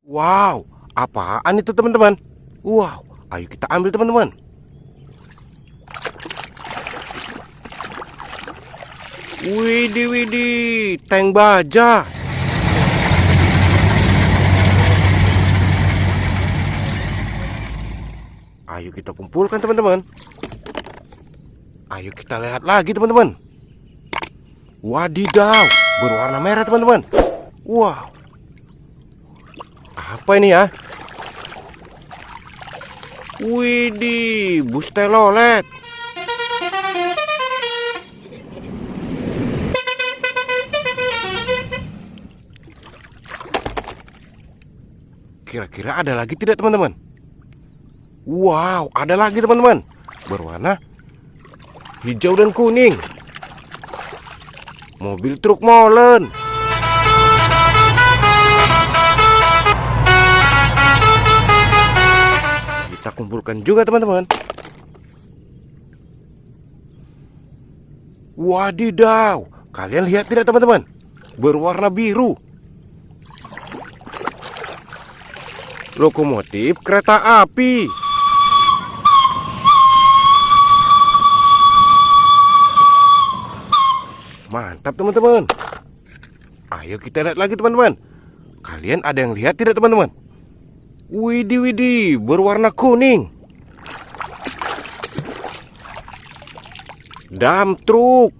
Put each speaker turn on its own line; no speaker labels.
Wow, apaan itu teman-teman? Wow, ayo kita ambil teman-teman. Widih, widih, tank baja. Ayo kita kumpulkan teman-teman. Ayo kita lihat lagi teman-teman. Wadidaw, berwarna merah teman-teman. Wow, apa ini ya? Widih, bus telolet. Kira-kira ada lagi tidak teman-teman? Wow, ada lagi teman-teman. Berwarna hijau dan kuning. Mobil truk molen. Kita kumpulkan juga teman-teman. Wadidaw, kalian lihat tidak teman-teman? Berwarna biru. Lokomotif kereta api. Mantap teman-teman. Ayo kita lihat lagi teman-teman. Kalian ada yang lihat tidak teman-teman? Widih, widih, berwarna kuning. Dump truk.